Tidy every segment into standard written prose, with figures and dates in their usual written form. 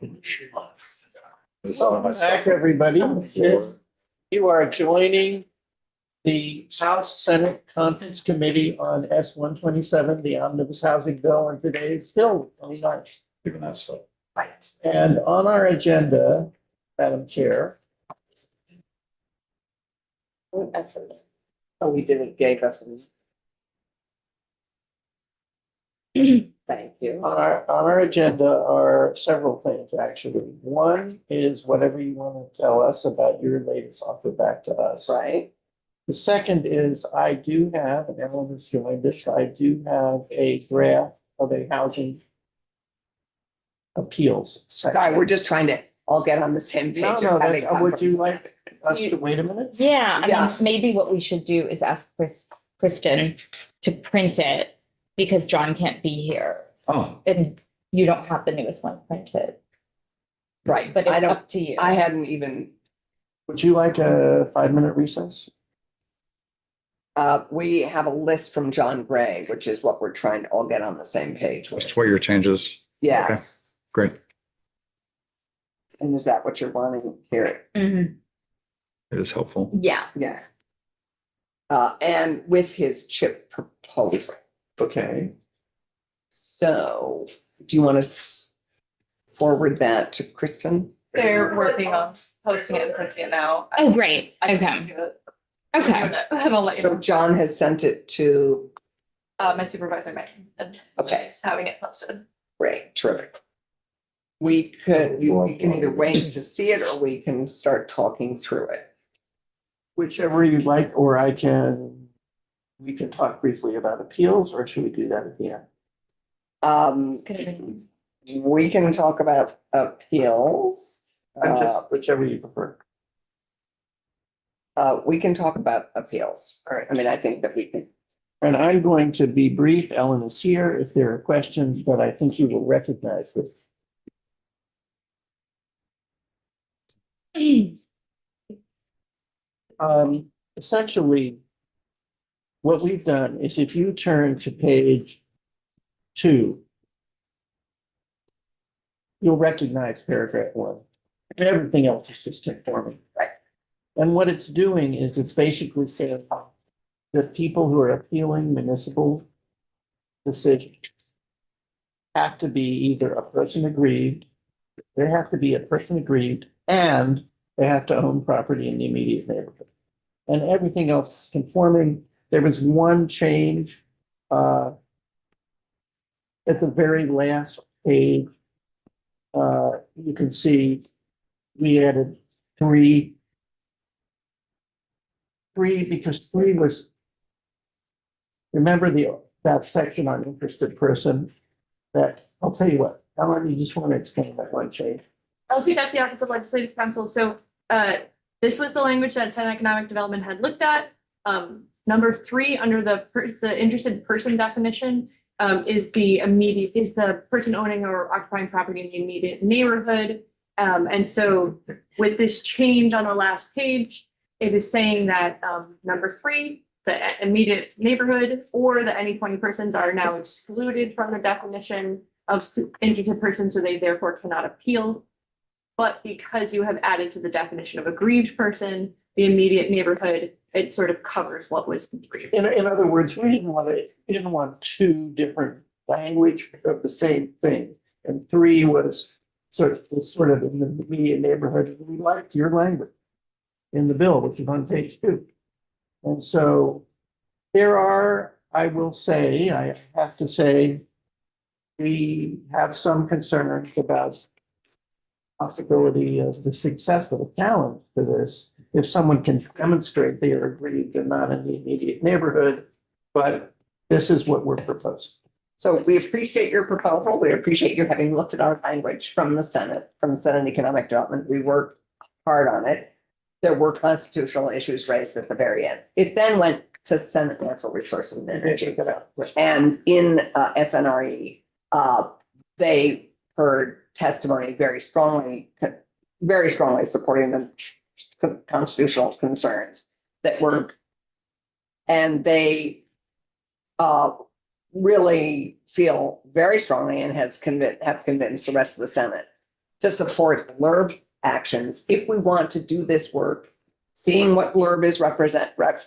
Welcome back, everybody. You are joining the House Senate Conference Committee on S.127, the Omnibus Housing Bill, and today is still 29th. Given that stuff. Right. And on our agenda, Madam Chair. Oh, we didn't gave us an. Thank you. On our agenda are several things, actually. One is whatever you want to tell us about your latest offer back to us. Right. The second is I do have, and everyone has joined us, I do have a draft of a housing appeals. Sorry, we're just trying to all get on the same page. No, would you like us to wait a minute? Yeah, I Yeah. mean, maybe what we should do is ask Kristen to print it because John can't be here Oh, and you don't have the newest one printed, Right, but I it's don't, up to you. I hadn't even, Would you like a 5-minute recess? we have a list from John Gray, which is what we're trying to all get on the same page with. just what your changes. Yes. Great. And is that what you're wanting here? Mhm. It is helpful. Yeah. Yeah. And with his chip proposal. Okay. So do you want to forward that to Kristen? They're working on posting it and printing it now. Oh, great. I can Okay. do it. Okay. And I'll let you So know. John has sent it to, My supervisor, Megan, and Okay. she's having it posted. great, terrific. We can either wait to see it or we can start talking through it. Whichever you'd like, or we can talk briefly about appeals, or should we do that at the end? We can talk about appeals. Whichever you prefer. We can talk about appeals. All right. I mean, I think that we can. And I'm going to be brief. Ellen is here if there are questions, but I think you will recognize this. Essentially, what we've done is if you turn to page 2, you'll recognize paragraph 1. And everything else is just conforming. Right. And what it's doing is it's basically saying that people who are appealing municipal decisions have to be either a person aggrieved, they have to be a person aggrieved, and they have to own property in the immediate neighborhood. And everything else is conforming. There was one change at the very last page. You can see we added three because 3 was, remember that section on interested person that, I'll tell you what, Ellen, you just want to explain that one change. LT Dusty Office of Legislative Counsel. So this was the language that Senate Economic Development had looked at. Number 3 under the interested person definition is the person owning or occupying property in the immediate neighborhood. And so with this change on the last page, it is saying that number 3, the immediate neighborhood or the any 20 persons are now excluded from the definition of interested person, so they therefore cannot appeal. But because you have added to the definition of aggrieved person, the immediate neighborhood, it sort of covers what was aggrieved. In other words, we didn't want 2 different language of the same thing. And 3 was sort of in the immediate neighborhood. We liked your language in the bill, which is on page 2. And so there are, I have to say, we have some concerns about possibility of the successful challenge to this. If someone can demonstrate they are aggrieved and not in the immediate neighborhood, but this is what we're proposing. So we appreciate your proposal. We appreciate you having looked at our language from the Senate Economic Development. We worked hard on it. There were constitutional issues raised at the very end. It then went to Senate Natural Resources and Energy. And in SNRE, they heard testimony very strongly supporting the constitutional concerns that were, and they really feel very strongly and have convinced the rest of the Senate to support LURB actions. If we want to do this work, seeing what LURB is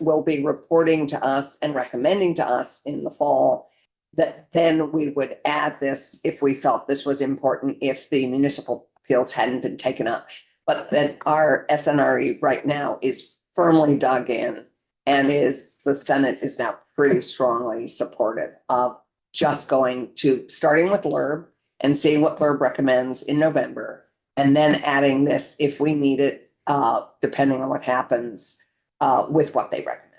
will be reporting to us and recommending to us in the fall, that then we would add this if we felt this was important, if the municipal appeals hadn't been taken up. But then our SNRE right now is firmly dug in, and the Senate is now pretty strongly supportive of just starting with LURB and seeing what LURB recommends in November, and then adding this if we need it, depending on what happens, with what they recommend.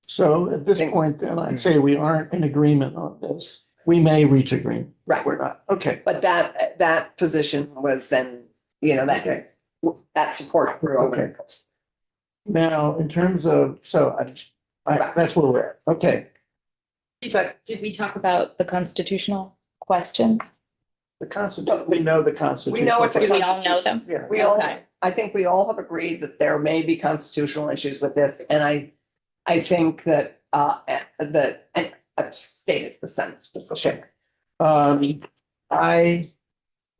So at this point, then I'd say we aren't in agreement on this. We may reach agreement. Right. We're not. Okay. But that position was then, that support grew over. Okay. Now, in terms of, that's where we're at. Okay. So did we talk about the constitutional question? The Constitution, we know the Constitution. We know it's a Do we all know them? Yeah. Okay. I think we all have agreed that there may be constitutional issues with this, and I think that, and I've stated the Senate's position.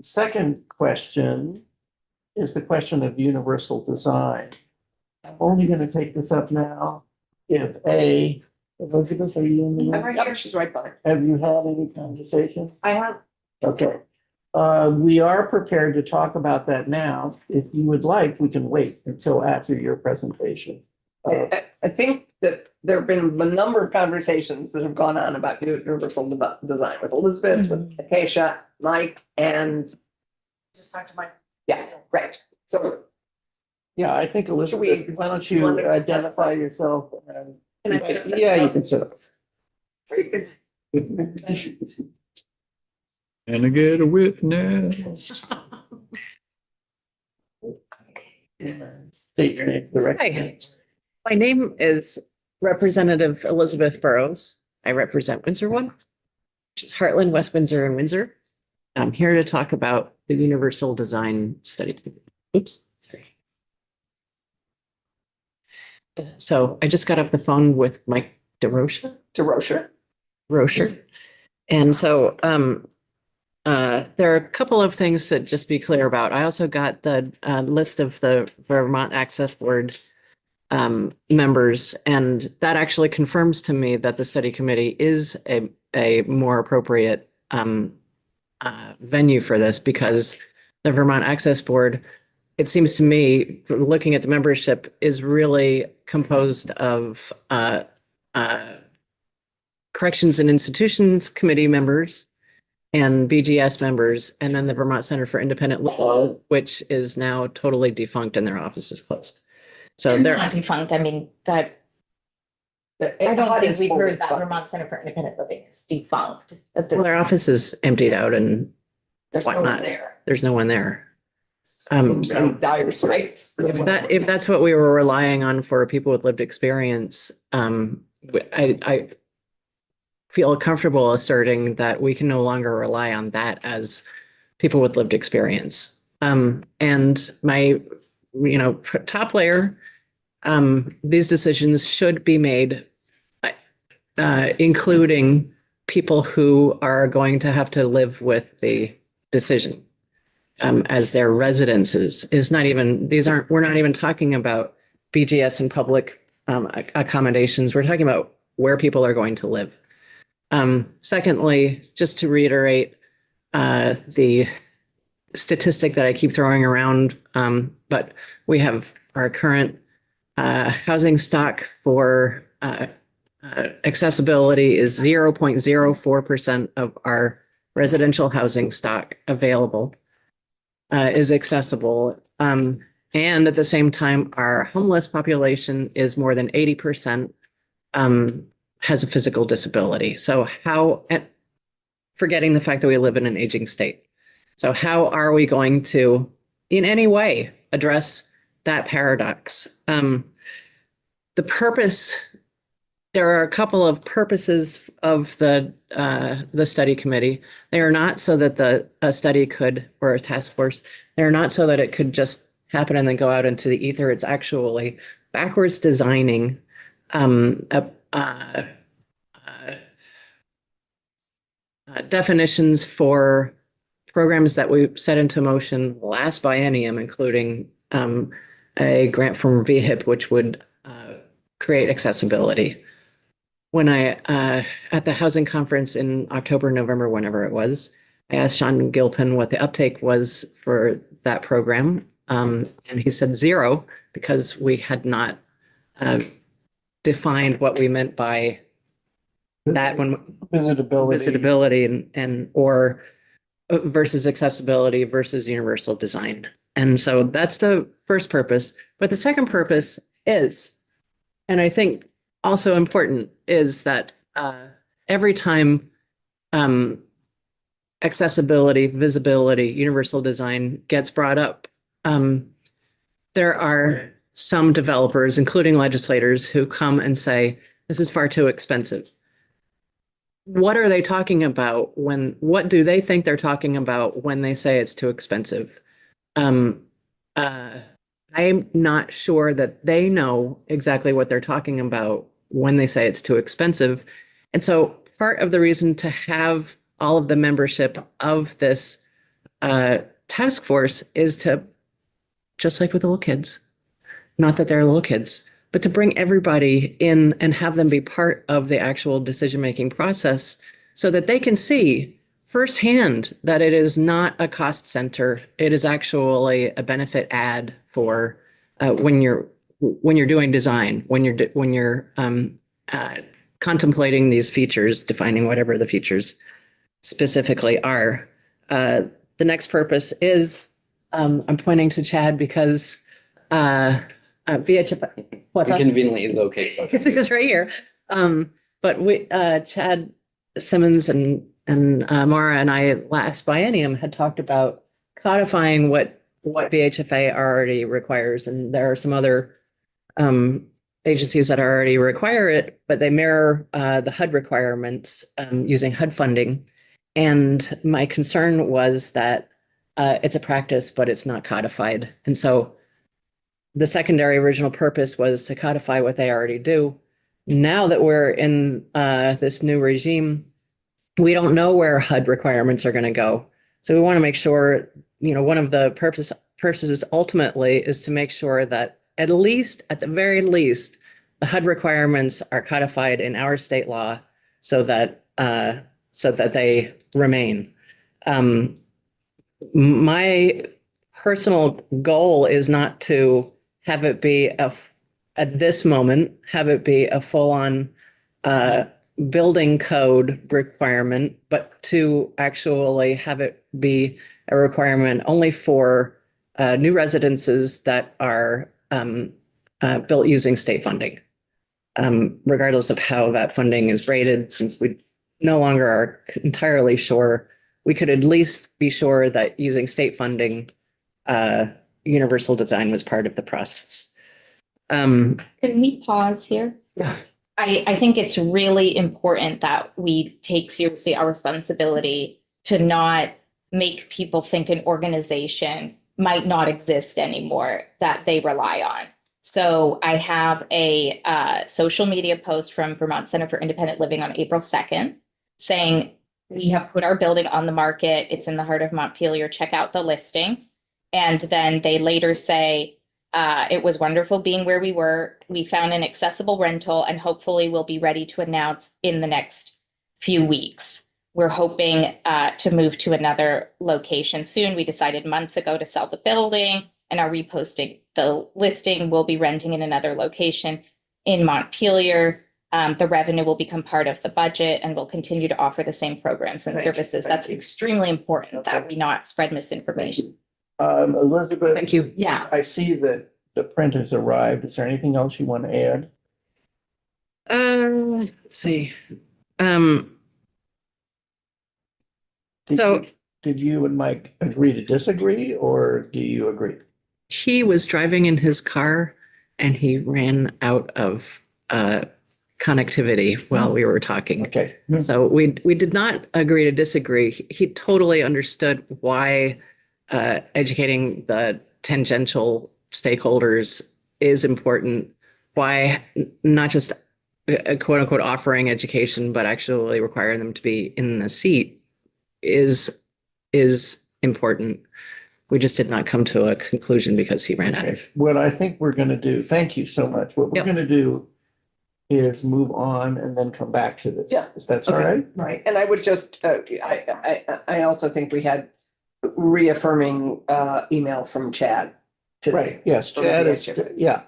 Second question is the question of universal design. I'm only going to take this up now if Elizabeth, are you in the room? Yep, she's right by. Have you had any conversations? I have. Okay. We are prepared to talk about that now. If you would like, we can wait until after your presentation. I think that there have been a number of conversations that have gone on about universal design with Elizabeth, with Acacia, Mike, and Just talk to Mike. yeah, right. So Yeah, I think Elizabeth, we- why don't you you want to identify yourself? Can I sit up there? Yeah, you can sit up. And I get a witness. State your name for the record. Hi. My name is Representative Elizabeth Burrows. I represent Windsor One, which is Heartland, West Windsor, and Windsor. I'm here to talk about the Universal Design Study. Oops, sorry. So I just got off the phone with Mike DeRocha. Rocher. And so there are a couple of things to just be clear about. I also got the list of the Vermont Access Board members, and that actually confirms to me that the study committee is a more appropriate venue for this, because the Vermont Access Board, it seems to me, looking at the membership, is really composed of Corrections and Institutions Committee members and BGS members, and then the Vermont Center for Independent Law, which is now totally defunct and their office is closed. So They're they're not defunct. I mean, that, I don't think we heard that Vermont Center for Independent Living is defunct. At this- well, their office is emptied out and There's no whatnot. one there. There's no one there. Some dire straits. If that's what we were relying on for people with lived experience, I feel comfortable asserting that we can no longer rely on that as people with lived experience. And my, top layer, these decisions should be made, including people who are going to have to live with the decision as their residences. We're not even talking about BGS and public accommodations. We're talking about where people are going to live. Secondly, just to reiterate the statistic that I keep throwing around, but we have our current housing stock for accessibility is 0.04% of our residential housing stock available is accessible. And at the same time, our homeless population is more than 80% has a physical disability. So forgetting the fact that we live in an aging state. So how are we going to, in any way, address that paradox? The purpose, there are a couple of purposes of the study committee. They are not so that a study could, or a task force, they're not so that it could just happen and then go out into the ether. It's actually backwards designing definitions for programs that we set into motion last biennium, including a grant from VHIP, which would create accessibility. When at the housing conference in October, November, whenever it was, I asked Sean Gilpin what the uptake was for that program. And he said 0, because we had not defined what we meant by that when visibility and or versus accessibility versus universal design. And so that's the first purpose. But the second purpose is, and I think also important, is that every time accessibility, visibility, universal design gets brought up, there are some developers, including legislators, who come and say, this is far too expensive. What are they talking about what do they think they're talking about when they say it's too expensive? I'm not sure that they know exactly what they're talking about when they say it's too expensive. And so part of the reason to have all of the membership of this task force is to, just like with the little kids, not that they're little kids, but to bring everybody in and have them be part of the actual decision-making process so that they can see firsthand that it is not a cost center. It is actually a benefit add for when you're doing design, when you're contemplating these features, defining whatever the features specifically are. The next purpose is, I'm pointing to Chad because VHF, what's that? Conveniently located. It's right here. But we, Chad Simmons and Mara and I last biennium had talked about codifying what VHFA already requires, and there are some other agencies that already require it, but they mirror the HUD requirements using HUD funding. And my concern was that it's a practice, but it's not codified. And so the secondary original purpose was to codify what they already do. Now that we're in this new regime, we don't know where HUD requirements are going to go. So we want to make sure, one of the purposes ultimately is to make sure that at the very least, the HUD requirements are codified in our state law so that they remain. My personal goal is not to have it be at this moment, have it be a full-on building code requirement, but to actually have it be a requirement only for new residences that are built using state funding, regardless of how that funding is rated, since we no longer are entirely sure. We could at least be sure that using state funding, universal design was part of the process. Can we pause here? Yeah. I think it's really important that we take seriously our responsibility to not make people think an organization might not exist anymore that they rely on. So I have a social media post from Vermont Center for Independent Living on April 2nd saying, we have put our building on the market. It's in the heart of Montpelier. Check out the listing. And then they later say, it was wonderful being where we were. We found an accessible rental and hopefully we'll be ready to announce in the next few weeks. We're hoping to move to another location soon. We decided months ago to sell the building and are reposting the listing. We'll be renting in another location in Montpelier. The revenue will become part of the budget and we'll continue to offer the same programs and services. That's extremely important that we not spread misinformation. Elizabeth. Thank you. Yeah. I see that the print has arrived. Is there anything else you want to add? Let's see. Did you and Mike agree to disagree, or do you agree? He was driving in his car and he ran out of connectivity while we were talking. Okay. So we did not agree to disagree. He totally understood why educating the tangential stakeholders is important, why not just quote unquote offering education, but actually requiring them to be in the seat is is important. We just did not come to a conclusion because he ran out of. What I think we're gonna do, thank you so much. What we're Yep. gonna do is move on and then come back to this. Yeah. If that's all Okay. right? Right, and I would just, I also think we had reaffirming, email from Chad. today. Right, yes, So Chad maybe I is, should- yeah.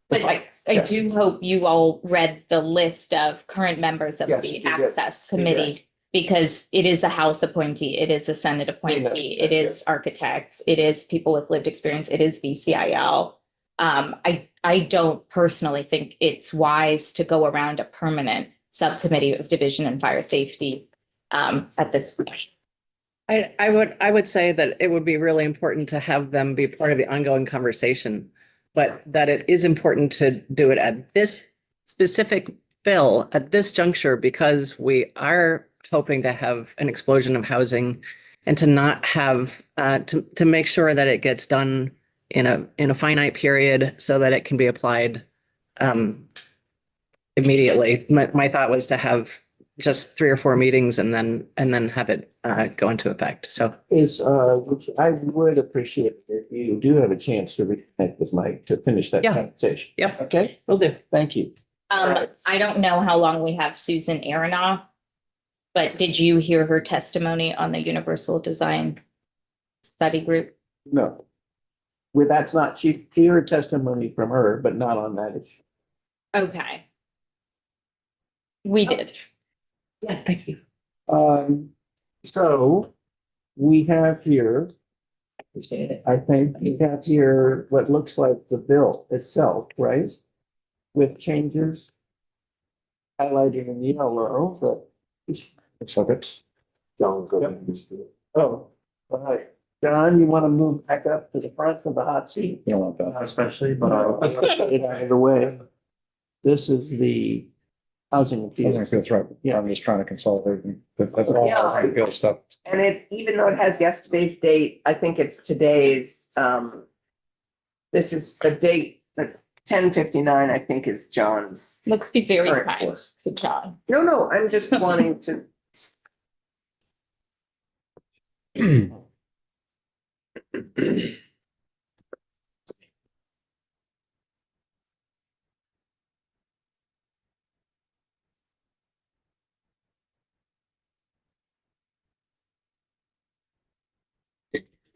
But I do hope you all read the list of current members of Yes, the we did. access We did. committee. Because it is a House appointee, it is a Senate appointee, it is architects, it is people with lived experience, it is VCIL. I don't personally think it's wise to go around a permanent subcommittee of division and fire safety at this point. I would say that it would be really important to have them be part of the ongoing conversation, but that it is important to do it at this specific bill at this juncture because we are hoping to have an explosion of housing and to not have to make sure that it gets done in a finite period so that it can be applied immediately. My thought was to have just 3 or 4 meetings and then have it go into effect. So Which I would appreciate if you do have a chance to reconnect with Mike to finish that Yeah. conversation. Yep. Okay, we'll do. thank you. I don't know how long we have Susan Aronoff, but did you hear her testimony on the Universal Design Study Group? No. Well, that's not, she heard testimony from her, but not on that issue. Okay. We did. Yeah, thank you. So we have here, Appreciate it. I think we have here what looks like the bill itself, right? With changes highlighted in yellow, but. Looks like it. Don't go. Oh, all right. John, you want to move back up to the front of the hot seat? You don't want that. Especially, Get out of the way. This is the housing I was appeal. gonna say that's right. Yeah. I'm just trying to consolidate. That's all Yeah. I feel stuff. And even though it has yesterday's date, I think it's today's, this is the date, the 10:59, I think is John's. Let's be very Correct. kind to John. No, I'm just wanting to.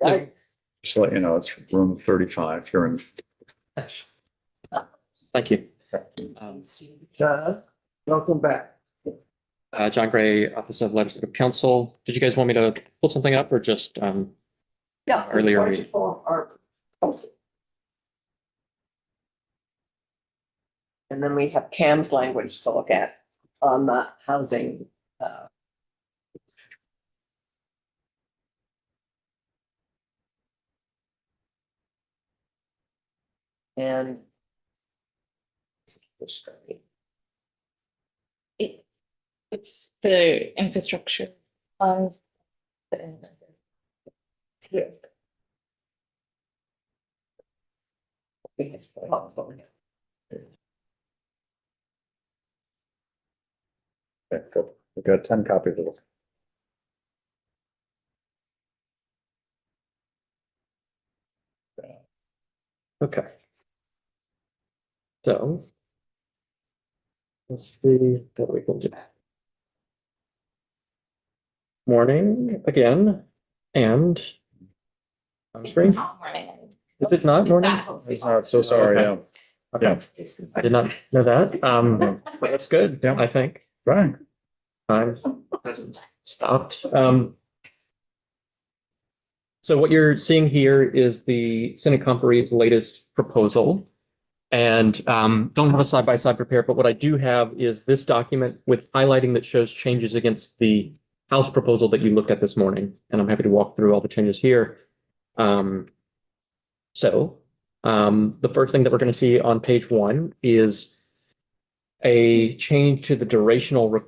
Yikes. Just to let you know, it's room 35 here in. thank you. John, welcome back. John Gray, Office of Legislative Counsel. Did you guys want me to pull something up or just, Yeah. Earlier Why don't we- you pull up our proposal? And then we have Cam's language to look at on the housing. And. It's the infrastructure. Okay, good. We've got 10 copies of it. okay. So. Let's see what we can do. Morning again, and. I'm It's free. not morning. Is it not morning? Oh, so sorry, yeah. Okay, I did not know that. But that's good, Yeah. I think. Right. Time hasn't stopped. So what you're seeing here is the Senate Comparie's latest proposal. And don't have a side-by-side prepared, but what I do have is this document with highlighting that shows changes against the House proposal that you looked at this morning. And I'm happy to walk through all the changes here. The first thing that we're going to see on page 1 is a change to the durational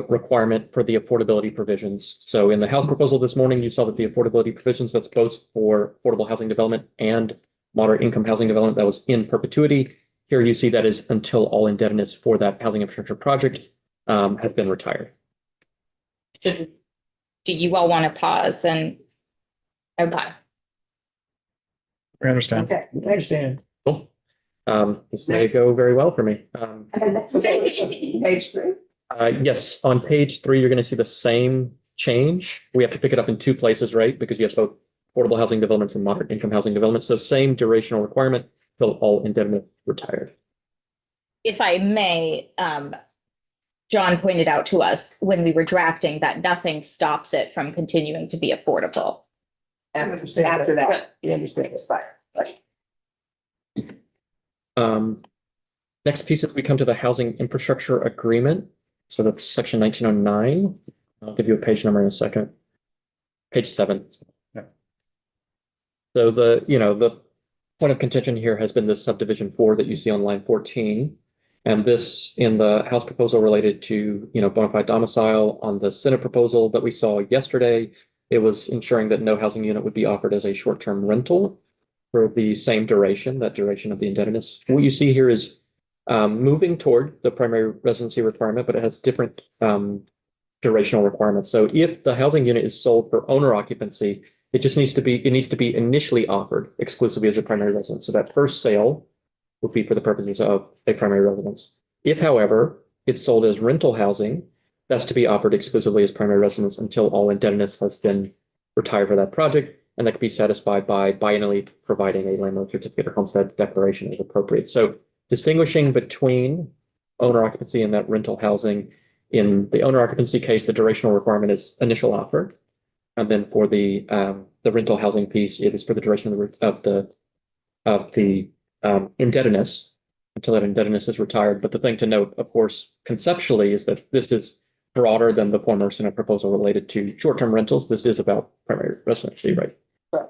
requirement for the affordability provisions. So in the House proposal this morning, you saw that the affordability provisions, that's both for affordable housing development and moderate income housing development, that was in perpetuity. Here you see that is until all indebtedness for that housing infrastructure project has been retired. Do you all want to pause and Okay. We understand. Okay, I understand. Cool. This may Next. go very well for me. And that's page 3. Yes, on page 3, you're going to see the same change. We have to pick it up in 2 places, right? Because you have both affordable housing developments and moderate income housing developments. So same durational requirement till all indefinite retired. If I may, John pointed out to us when we were drafting that nothing stops it from continuing to be affordable. After that, You understand. expire. Right. Next piece is we come to the housing infrastructure agreement. So that's section 1909. I'll give you a page number in a second. Page 7. Yeah. So the point of contention here has been this subdivision 4 that you see on line 14. And this in the House proposal related to, bona fide domicile. On the Senate proposal that we saw yesterday, it was ensuring that no housing unit would be offered as a short-term rental for the same duration, that duration of the indebtedness. What you see here is moving toward the primary residency requirement, but it has different durational requirements. So if the housing unit is sold for owner occupancy, it needs to be initially offered exclusively as a primary residence. So that first sale would be for the purposes of a primary residence. If, however, it's sold as rental housing, that's to be offered exclusively as primary residence until all indebtedness has been retired for that project, and that can be satisfied by biennially providing a landlord certificate or homestead declaration as appropriate. So distinguishing between owner occupancy and that rental housing. In the owner occupancy case, the durational requirement is initial offer. And then for the rental housing piece, it is for the duration of the indebtedness until that indebtedness is retired. But the thing to note, of course, conceptually, is that this is broader than the former Senate proposal related to short-term rentals. This is about primary residency, right? Right.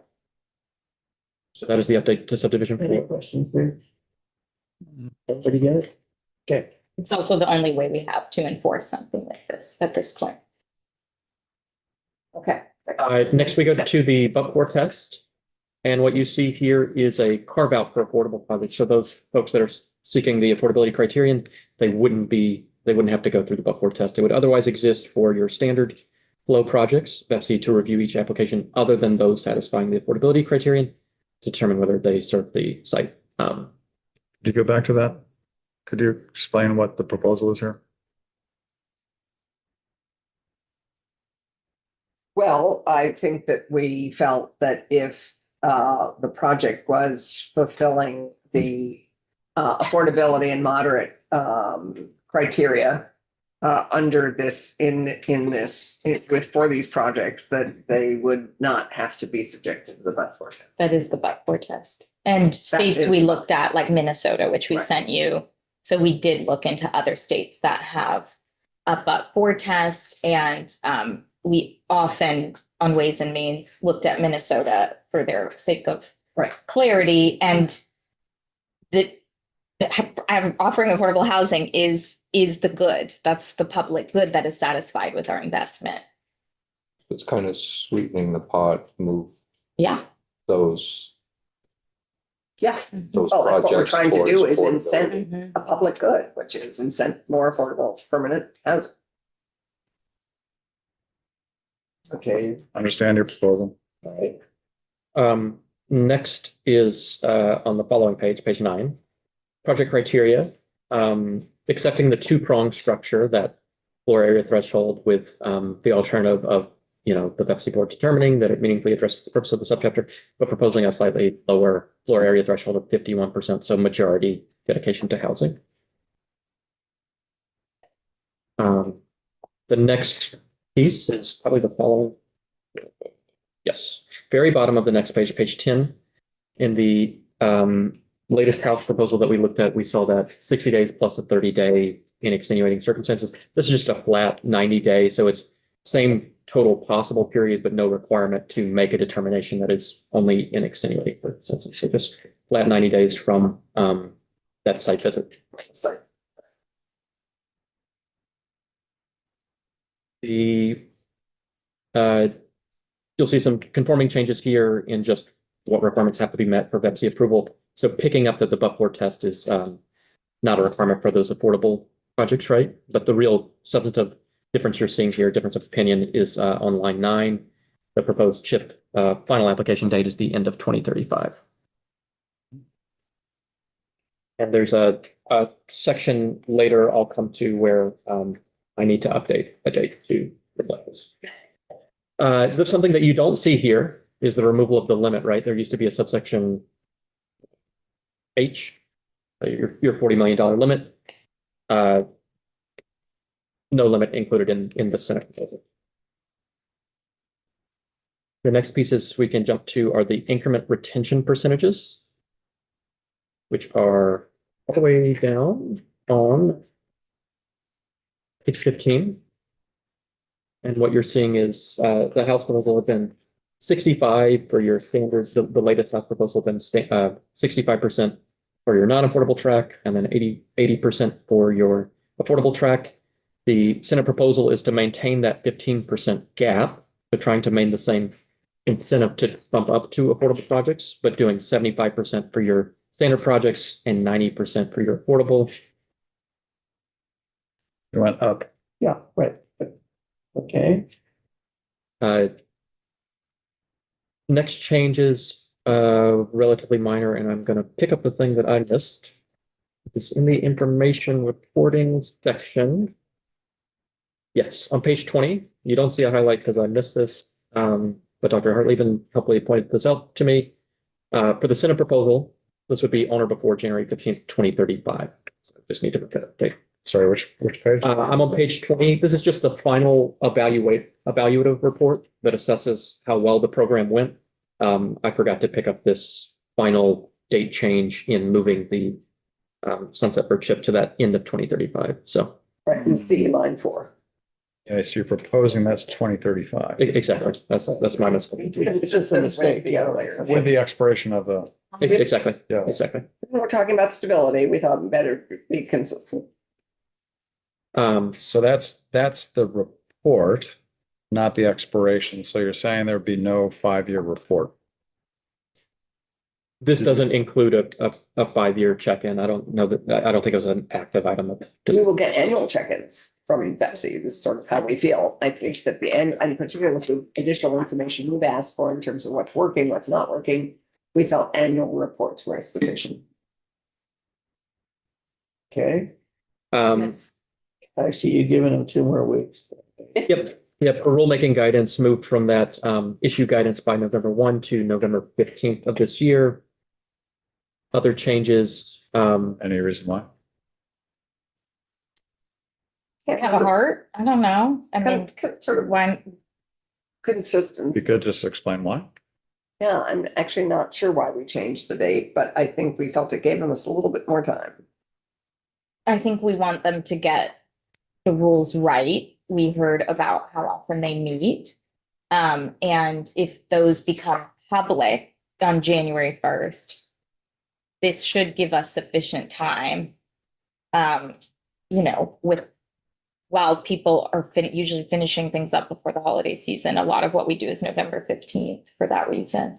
So that is the update to subdivision Any 4. questions there? Everybody get it? Okay. It's also the only way we have to enforce something like this at this point. Okay. Next, we go to the but-for test. And what you see here is a carve out for affordable projects. So those folks that are seeking the affordability criterion, they wouldn't have to go through the but-for test. It would otherwise exist for your standard flow projects, BEPC, to review each application other than those satisfying the affordability criterion to determine whether they serve the site. Could you go back to that? Could you explain what the proposal is here? Well, I think that we felt that if the project was fulfilling the affordability and moderate criteria under this for these projects, that they would not have to be subjected to the but-for test. That is the but-for test. And states is- we looked at, like Minnesota, which we Right. sent you. So we did look into other states that have a but-for test, and we often on Ways and Means looked at Minnesota for their sake of Right. clarity, and the offering affordable housing is the good. That's the public good that is satisfied with our investment. It's kind of sweetening the pot, move Yeah. those Yes. those Well, that's what we're projects trying to do towards is affordability. incent a public good, which is incent more affordable permanent housing. Okay. Understand your proposal. All right. Next is on the following page, page 9, project criteria, accepting the 2-pronged structure, that floor area threshold with the alternative of, the BEPC board determining that it meaningfully addresses the purpose of the subchapter, but proposing a slightly lower floor area threshold of 51%, so majority dedication to housing. The next piece is probably the following. Yes, very bottom of the next page, page 10. In the latest House proposal that we looked at, we saw that 60 days plus a 30-day in extenuating circumstances. This is just a flat 90-day, so it's same total possible period, but no requirement to make a determination that is only in extenuating circumstances. So just flat 90 days from that site visit. So You'll see some conforming changes here in just what requirements have to be met for BEPC approval. So picking up that the but-for test is not a requirement for those affordable projects, right? But the real substantive difference you're seeing here, difference of opinion, is on line 9. the proposed CHIP final application date is the end of 2035. And there's a section later I'll come to where I need to update a date to reflect this. There's something that you don't see here is the removal of the limit, right? There used to be a subsection H, your $40 million limit. No limit included in the Senate proposal. The next pieces we can jump to are the increment retention percentages, which are all the way down on page 15. And what you're seeing is the House proposal has been 65 for your standard, the latest House proposal has been 65% for your non-affordable track, and then 80% for your affordable track. The Senate proposal is to maintain that 15% gap, so trying to maintain the same incentive to bump up to affordable projects, but doing 75% for your standard projects and 90% for your affordable. It went up. Yeah, right. Okay. Next change is relatively minor, and I'm going to pick up the thing that I missed. It's in the information reporting section. Yes, on page 20, you don't see a highlight because I missed this, but Dr. Hartleben helpfully pointed this out to me. For the Senate proposal, this would be on or before January 15th, 2035. So I just need to look at it. Sorry, which page? I'm on page 20. This is just the final evaluative report that assesses how well the program went. I forgot to pick up this final date change in moving the sunset for CHIP to that end of 2035. So Right, and C, line 4. Yeah, so you're proposing that's 2035 exactly. That's my mistake. It's just a mistake the other way. with the expiration of the, Exactly. yeah. Exactly. We're talking about stability. We thought better be consistent. So that's the report, not the expiration. So you're saying there'd be no 5-year report. This doesn't include a 5-year check-in. I don't know that, I don't think it was an active item. We will get annual check-ins from Pepsi. This is sort of how we feel. I think that the end, and particularly with the additional information you've asked for in terms of what's working, what's not working, we felt annual reports were sufficient. Okay. Yes. I see you giving them 2 more weeks. Yep. A rulemaking guidance moved from that issue guidance by November 1 to November 15th of this year. Other changes. Any reason why? Can't have a heart. I don't know. I mean, Sort of when, Be consistency. good just to explain why. Yeah, I'm actually not sure why we changed the date, but I think we felt it gave us a little bit more time. I think we want them to get the rules right. We heard about how often they meet. And if those become public on January 1st, this should give us sufficient time. While people are usually finishing things up before the holiday season, a lot of what we do is November 15th for that reason.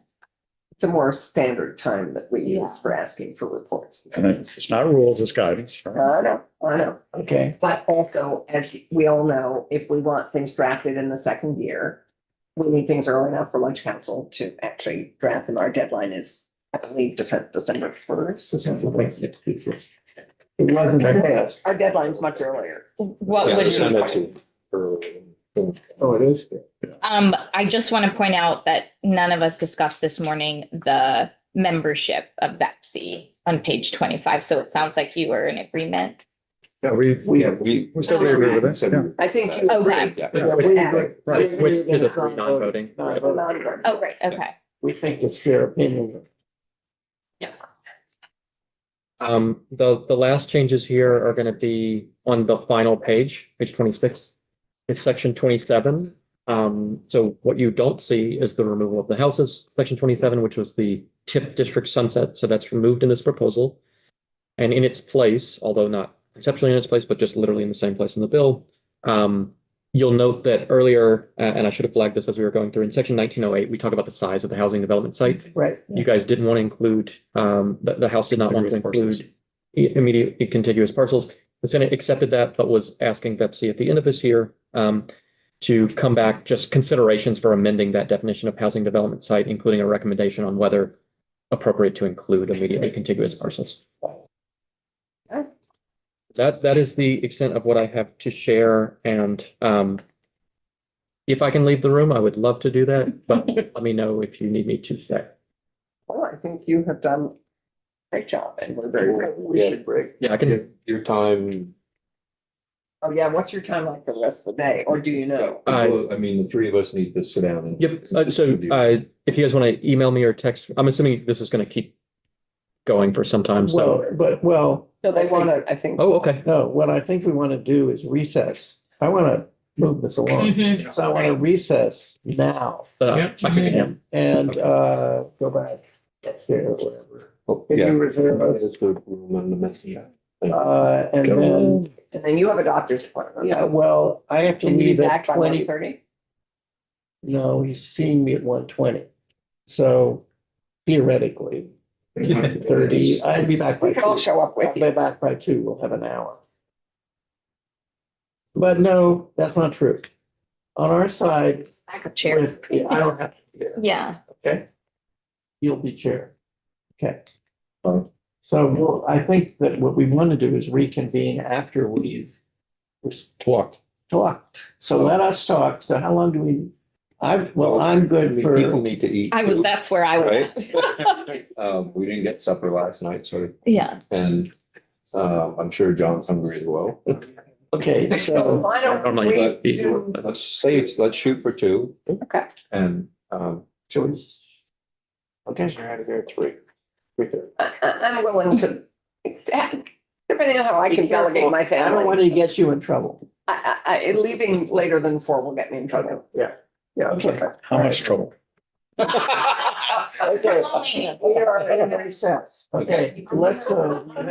It's a more standard time that we use for asking for reports. And it's not rules, it's guidance. Right? I know. Okay. But also, as we all know, if we want things drafted in the second year, we need things early enough for lunch council to actually draft them. Our deadline is, I believe, December 1st. It wasn't fast. Our deadline's much earlier. What Yeah, would send you? it to- Oh, it is? I just want to point out that none of us discussed this morning the membership of BEPC on page 25. So it sounds like you were in agreement. Yeah, we still agree with it. Yeah. I think you Okay. agree. Yeah. Yeah, we Yeah. agree. Right. We agree With that the it's 3 non-voting. Right. Non-voting. Oh, great. Okay. We think it's their opinion. The last changes here are going to be on the final page 26. It's section 27. So what you don't see is the removal of the houses, section 27, which was the TIP district sunset. So that's removed in this proposal. And in its place, although not conceptually in its place, but just literally in the same place in the bill, you'll note that earlier, and I should have flagged this as we were going through, in section 1908, we talk about the size of the housing development site. Right. You guys didn't want to include, the House did not want to include immediate contiguous parcels. The Senate accepted that, but was asking Betsy at the end of this year to come back, just considerations for amending that definition of housing development site, including a recommendation on whether appropriate to include immediately contiguous parcels. That is the extent of what I have to share, and if I can leave the room, I would love to do that, but let me know if you need me to stay. Well, I think you have done a great job and we're very good. We should break. Yeah, I can, Your time, Oh, yeah, what's your time like for the rest of the day, or do you know? I mean, the three of us need to sit down and. yep, if you guys want to email me or text, I'm assuming this is going to keep going for some time, so. So they want to, I think. Oh, okay. No, what I think we want to do is recess. I want to move this along. Mhm. So I want to recess now I can- and go back upstairs or whatever. Oh, Can yeah. you reserve us? That's the room on the messy. And then, And then you have a doctor's appointment. yeah, well, I have to Can you be leave at back by 20. 1:30? No, he's seeing me at 1:20. So theoretically, 30, I'd be back by We can all 2. show up I'll with be you. back by 2. We'll have an hour. But no, that's not true. On our side, Backup chair. I don't have to be there, Yeah. okay? You'll be chair. Okay. So I think that what we want to do is reconvene after we've Talked. talked. So let us talk. So how long do we? I'm I good mean, for. people need to eat. too, That's where I was. Right? We didn't get supper last night, so, Yeah. and, I'm sure John's hungry as well. Okay, So so why don't Normally, we but- do? Let's shoot for 2 Okay. and, shall we? Okay, you're out of there at 3. 3:30. I'm willing to, depending on how I can delegate my I don't want family. to get you in trouble. Leaving later than 4 will get me in trouble. Yeah, okay. How much trouble? Okay, we are in recess. Okay, let's go.